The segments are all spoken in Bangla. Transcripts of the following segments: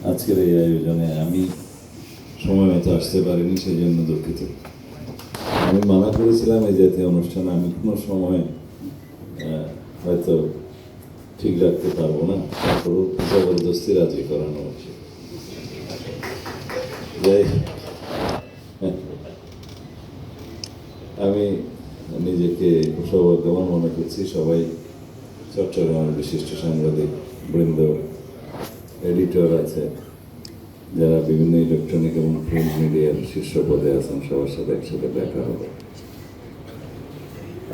আজকের এই আয়োজনে আমি সময় মতো আসতে পারিনি, সেই জন্য দুঃখিত। আমি মানা করেছিলাম এই জাতীয় অনুষ্ঠানে আমি কোনো সময় হয়তো ঠিক রাখতে পারবো না, তারপরও জবরদস্তি রাজি করানো হচ্ছে। যাই, আমি নিজেকে সৌভাগ্যবান মনে করছি। সবাই চট্টগ্রামের বিশিষ্ট সাংবাদিক বৃন্দ, এডিটর আছে, যারা বিভিন্ন ইলেকট্রনিক এবং প্রিন্ট মিডিয়ার শীর্ষ পদে আছেন, সবার সাথে একসাথে দেখা হবে।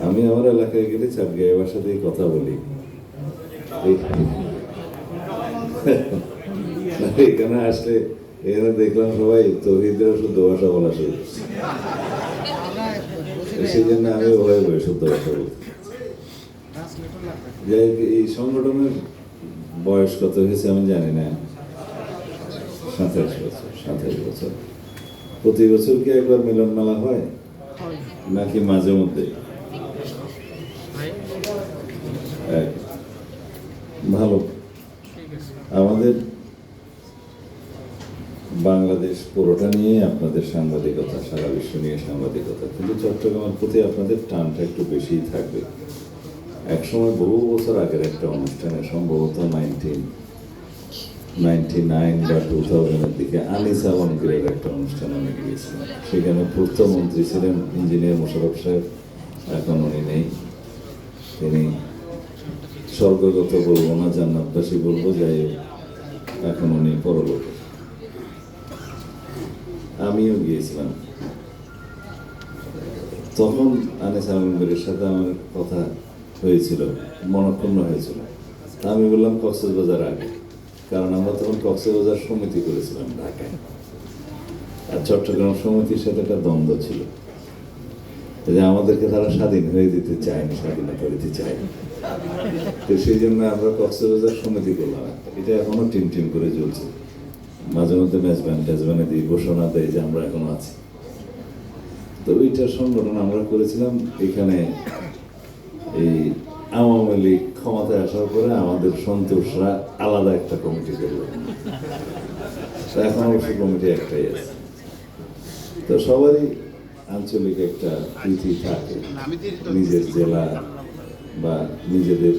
আমি আমার এলাকায় গেলে চাপগাঁয়ের ভাষাতেই কথা বলি। এখানে আসলে এখানে দেখলাম সবাই তৌহিদের শুদ্ধ ভাষা বলা শুরু, সেই জন্য আমি ভয়ে ভয়ে শুদ্ধ ভাষা বলছি। যাই হোক, এই সংগঠনের বয়স কত হয়েছে আমি জানি না, 27 বছর। প্রতি বছর কি একবার মিলন মেলা হয় নাকি মাঝে মধ্যে? ভালো। আমাদের বাংলাদেশ পুরোটা নিয়ে আপনাদের সাংবাদিকতা, সারা বিশ্ব নিয়ে সাংবাদিকতা, কিন্তু চট্টগ্রামের প্রতি আপনাদের টানটা একটু বেশিই থাকবে। একসময় বহু বছর আগের একটা অনুষ্ঠানে, সম্ভবত 1999 বা 2000-এর দিকে আনিস আলমগীরের একটা অনুষ্ঠানে আমি গিয়েছিলাম। সেখানে পূর্তমন্ত্রী ছিলেন ইঞ্জিনিয়ার মোশাররফ সাহেব, এখন উনি নেই। তিনি স্বর্গগত বলবো না, জান্নাতবাসী বলবো, যাই এখন উনি পরলোকে। আমিও গিয়েছিলাম। তখন আনিস আলমগীরের সাথে আমার কথা হয়েছিল, মনক্ষুণ্ণ হয়েছিল। আমি বললাম কক্সবাজার আগে, কারণ আমরা তখন কক্সবাজার সমিতি করেছিলাম ঢাকায়, আর চট্টগ্রাম সমিতির সাথে একটা দ্বন্দ্ব ছিল যে আমাদেরকে তারা স্বাধীন হয়ে দিতে চায়নি, স্বাধীনতা দিতে চায়নি। তো সেই জন্য আমরা কক্সবাজার সমিতি করলাম। এটা এখনো টিম করে চলছে। মাঝে মধ্যে মেজবানে দিই, ঘোষণা দেয় যে আমরা এখনো আছি। তো ওইটার সংগঠন আমরা করেছিলাম এখানে। এই আওয়ামী লীগ ক্ষমতায় আসার পরে আমাদের সন্তোষরা আলাদা একটা কমিটি করলো, এখন অবশ্য কমিটি একটাই আছে। তো সবারই আঞ্চলিক একটা প্রীতি থাকে, নিজের জেলা বা নিজেদের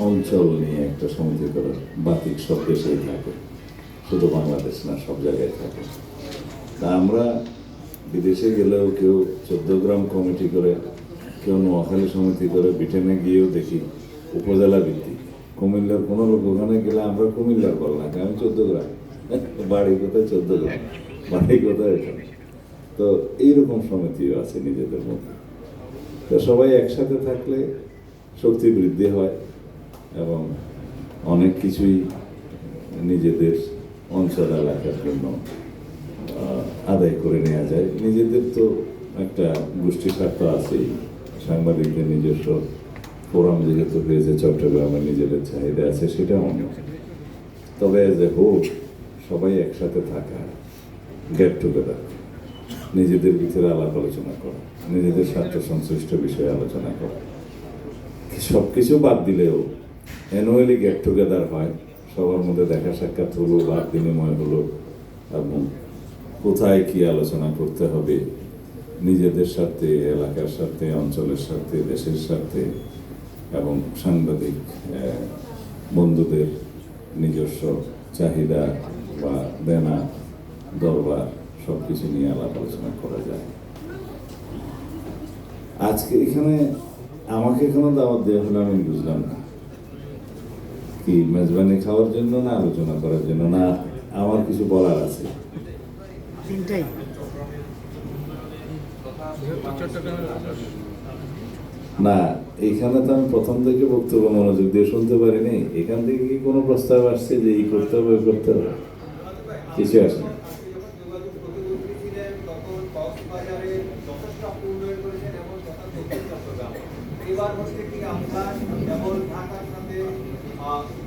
অঞ্চল নিয়ে একটা সমিতি করার বাতিক সব দেশেই থাকে, শুধু বাংলাদেশ না, সব জায়গায় থাকে। তা আমরা বিদেশে গেলেও কেউ 14 গ্রাম কমিটি করে, কেউ নোয়াখালী সমিতি করে, ব্রিটেনে গিয়েও দেখি উপজেলা ভিত্তিক। কুমিল্লার কোনো লোক ওখানে গেলে আমরা কুমিল্লার বললাম, আমি 14 গ্রাম, বাড়ি কোথায় 14 গ্রাম, বাড়ি কোথায় এখানে। তো এইরকম সমিতিও আছে নিজেদের মধ্যে। তো সবাই একসাথে থাকলে শক্তি বৃদ্ধি হয় এবং অনেক কিছুই নিজেদের অঞ্চল এলাকার জন্য আদায় করে নেওয়া যায়। নিজেদের তো একটা গোষ্ঠী স্বার্থ আছেই, সাংবাদিকদের নিজস্ব ফোরাম যেহেতু হয়েছে, চট্টগ্রামের নিজেদের চাহিদা আছে, সেটা অন্য। তবে যে হোক, সবাই একসাথে থাকা, গেট টুগেদার, নিজেদের ভিতরে আলাপ আলোচনা করা, নিজেদের স্বার্থ সংশ্লিষ্ট বিষয়ে আলোচনা করা, সব কিছু বাদ দিলেও অ্যানুয়ালি গেট টুগেদার হয়, সবার মধ্যে দেখা সাক্ষাৎ হলো, বাদ বিনিময় হলো, এবং কোথায় কি আলোচনা করতে হবে নিজেদের স্বার্থে, এলাকার স্বার্থে, অঞ্চলের স্বার্থে, দেশের স্বার্থে, এবং সাংবাদিক বন্ধুদের নিজস্ব চাহিদা বা দেনা দরবার সব কিছু নিয়ে আলাপ আলোচনা করা যায়। আজকে এখানে আমাকে এখানে দাওয়াত দেওয়া হলো, আমি বুঝলাম না কি মেজবানি খাওয়ার জন্য না আলোচনা করার জন্য, না আমার কিছু বলার আছে? না, এখানে তো আমি প্রথম থেকে বক্তব্য মনোযোগ দিয়ে শুনতে পারিনি। এখান থেকে কি কোনো প্রস্তাব আসছে যে এই করতে হবে, করতে হবে? কিছু আসে না।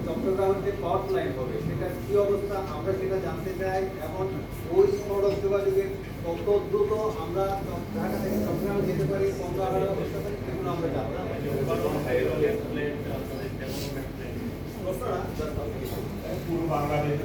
চট্টগ্রামের যে টপ লাইন হবে সেটা কি অবস্থা আমরা সেটা জানতে চাই, এবং ওই সড়ক যোগাযোগের কত দ্রুত আমরা ঢাকা থেকে চট্টগ্রামে যেতে পারি, কত আলাদা করতে পারি, সেগুলো আমরা জানতে চাই। ব্যবস্থাটা পুরো বাংলাদেশে